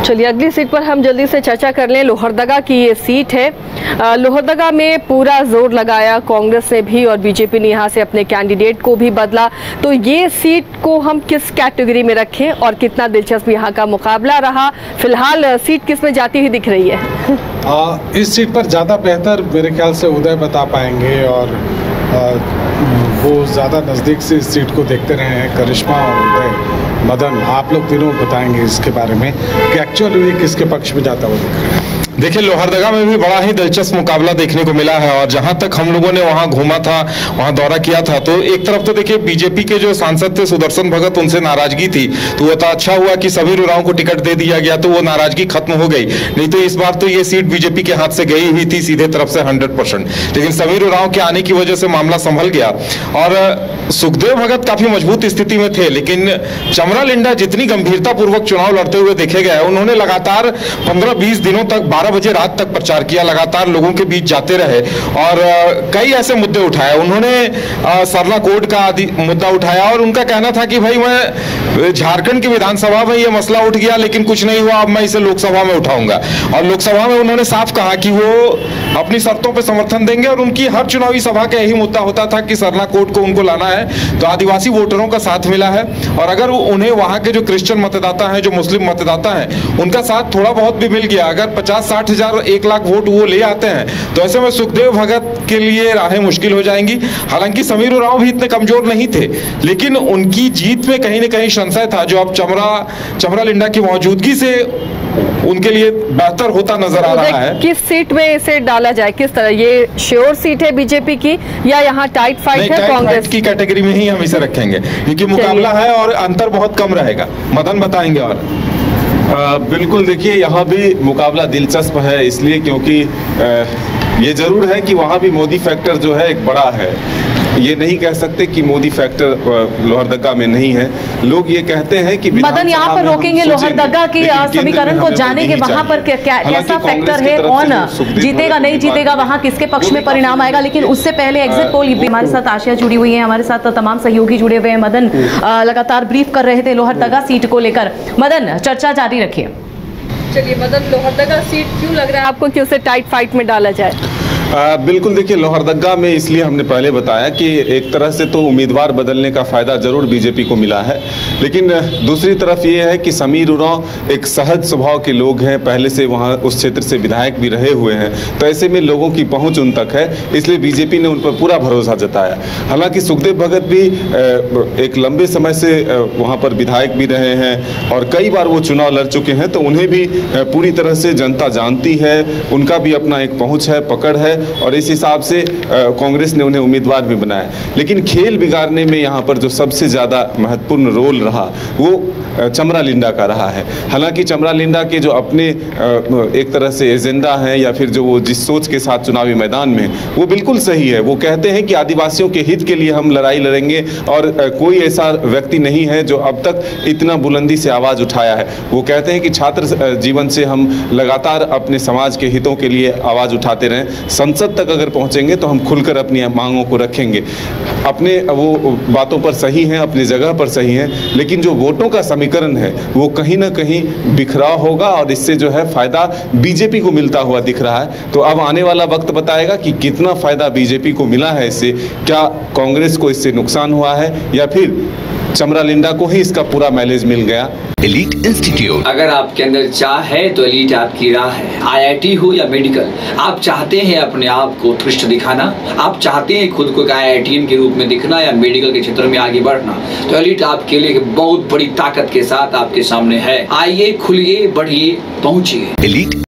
चलिए अगली सीट पर हम जल्दी से चर्चा कर लें। लोहरदगा की ये सीट है। लोहरदगा में पूरा जोर लगाया कांग्रेस ने भी और बीजेपी ने यहाँ से अपने कैंडिडेट को भी बदला। तो ये सीट को हम किस कैटेगरी में रखें और कितना दिलचस्प यहाँ का मुकाबला रहा? फिलहाल सीट किस में जाती हुई दिख रही है? इस सीट पर ज़्यादा बेहतर मेरे ख्याल से उदय बता पाएंगे और वो ज़्यादा नज़दीक से इस सीट को देखते रहे हैं। करिश्मा और उदय, मदन, आप लोग तीनों बताएंगे इसके बारे में कि एक्चुअली ये किसके पक्ष में जाता हुआ दिख रहा है। देखिए, लोहरदगा में भी बड़ा ही दिलचस्प मुकाबला देखने को मिला है और जहां तक हम लोगों ने वहां घूमा था, वहां दौरा किया था, तो एक तरफ तो देखिए बीजेपी के जो सांसद थे सुदर्शन भगत, उनसे नाराजगी थी। तो वो तो अच्छा हुआ कि समीर उरांव को टिकट दे दिया गया, तो वो नाराजगी खत्म हो गई। नहीं तो इस बार तो ये सीट बीजेपी के हाथ से गई हुई थी सीधे तरफ से 100%। लेकिन समीर उरांव के आने की वजह से मामला संभल गया और सुखदेव भगत काफी मजबूत स्थिति में थे। लेकिन चमरा लिंडा जितनी गंभीरता पूर्वक चुनाव लड़ते हुए देखे गए, उन्होंने लगातार 15-20 दिनों तक 12 बजे रात तक प्रचार किया, लगातार लोगों के बीच जाते रहे और कई ऐसे मुद्दे उठाए। उन्होंने सरला कोड का मुद्दा उठाया और उनका कहना था कि भाई मैं झारखंड की विधानसभा में ये मसला उठ गया लेकिन कुछ नहीं हुआ, अब मैं इसे लोकसभा में उठाऊंगा। और लोकसभा में उन्होंने साफ कहा कि वो अपनी शर्तों पर समर्थन देंगे और उनकी हर चुनावी सभा का यही मुद्दा होता था कि सरला कोड को उनको लाना है। तो आदिवासी वोटरों का साथ मिला है और अगर उन्हें वहां के जो क्रिश्चियन मतदाता हैं, जो मुस्लिम मतदाता हैं, उनका साथ थोड़ा बहुत भी मिल गया, अगर 50-60 हजार 1 लाख वोट वो ले आते हैं, तो ऐसे में सुखदेव भगत के लिए राहें मुश्किल हो जाएंगी। हालांकि समीर उरांव भी इतने कमजोर नहीं थे, लेकिन उनकी जीत में कहीं न कहीं संशय था, जो अब चमरा लिंडा की मौजूदगी से उनके लिए बेहतर होता नजर आ रहा है। किस सीट में इसे डाला जाए, किस तरह? ये श्योर सीट है बीजेपी की या यहाँ टाइट फाइट है कांग्रेस की कैटेगरी में ही हम इसे रखेंगे, क्योंकि मुकाबला है और अंतर बहुत कम रहेगा। मदन बताएंगे। और बिल्कुल, देखिए यहाँ भी मुकाबला दिलचस्प है इसलिए क्योंकि ये जरूर है कि वहाँ भी मोदी फैक्टर जो है एक बड़ा है। ये नहीं कह सकते कि मोदी फैक्टर लोहरदगा में नहीं है। लोग ये कहते हैं कि मदन यहाँ पर रोकेंगे लोहरदगा की समीकरण को जानेंगे वहाँ पर कैसा फैक्टर है, कौन जीतेगा नहीं जीतेगा, वहाँ किसके पक्ष में परिणाम आएगा। लेकिन उससे पहले एग्जिट पोल, हमारे साथ आशिया जुड़ी हुई है, हमारे साथ तमाम सहयोगी जुड़े हुए हैं। मदन लगातार ब्रीफ कर रहे थे लोहरदगा सीट को लेकर। मदन, चर्चा जारी रखिए। चलिए मदन, लोहरदगा सीट क्यों लग रहा है आपको कि उसे टाइट फाइट में डाला जाए? बिल्कुल, देखिए लोहरदगा में इसलिए हमने पहले बताया कि एक तरह से तो उम्मीदवार बदलने का फायदा जरूर बीजेपी को मिला है, लेकिन दूसरी तरफ ये है कि समीर उरांव एक सहज स्वभाव के लोग हैं, पहले से वहाँ उस क्षेत्र से विधायक भी रहे हुए हैं, तो ऐसे में लोगों की पहुँच उन तक है, इसलिए बीजेपी ने उन पर पूरा भरोसा जताया। हालांकि सुखदेव भगत भी एक लंबे समय से वहाँ पर विधायक भी रहे हैं और कई बार वो चुनाव लड़ चुके हैं, तो उन्हें भी पूरी तरह से जनता जानती है, उनका भी अपना एक पहुँच है, पकड़ है और इस हिसाब से कांग्रेस ने उन्हें उम्मीदवार भी बनाया। लेकिन खेल बिगाड़ने में यहाँ पर जो सबसे ज़्यादा महत्वपूर्ण रोल रहा वो चमरा लिंडा का रहा है। हालांकि चमरा लिंडा के जो अपने एक तरह से एजेंडा हैं या फिर जो वो जिस सोच के साथ चुनावी मैदान में, वो बिल्कुल सही है। वो कहते हैं कि आदिवासियों के हित के लिए हम लड़ाई लड़ेंगे और कोई ऐसा व्यक्ति नहीं है जो अब तक इतना बुलंदी से आवाज़ उठाया है। वो कहते हैं कि छात्र जीवन से हम लगातार अपने समाज के हितों के लिए आवाज़ उठाते रहें, संसद तक अगर पहुंचेंगे तो हम खुलकर अपनी मांगों को रखेंगे। अपने वो बातों पर सही हैं, अपनी जगह पर सही हैं, लेकिन जो वोटों का समीकरण है वो कहीं ना कहीं बिखराव होगा और इससे जो है फायदा बीजेपी को मिलता हुआ दिख रहा है। तो अब आने वाला वक्त बताएगा कि कितना फायदा बीजेपी को मिला है इससे, क्या कांग्रेस को इससे नुकसान हुआ है या फिर चमरा लिंडा को ही इसका पूरा माइलेज मिल गया। एलीट इंस्टीट्यूट, अगर आपके अंदर चाह है तो एलीट आपकी राह है। IIT हो या मेडिकल, आप चाहते हैं अपने आप को उत्कृष्ट दिखाना, आप चाहते हैं खुद को IITian के रूप में दिखना या मेडिकल के क्षेत्र में आगे बढ़ना, तो एलीट आपके लिए बहुत बड़ी ताकत के साथ आपके सामने है। आइए, खुलिए, बढ़िए, पहुंचिए। एलीट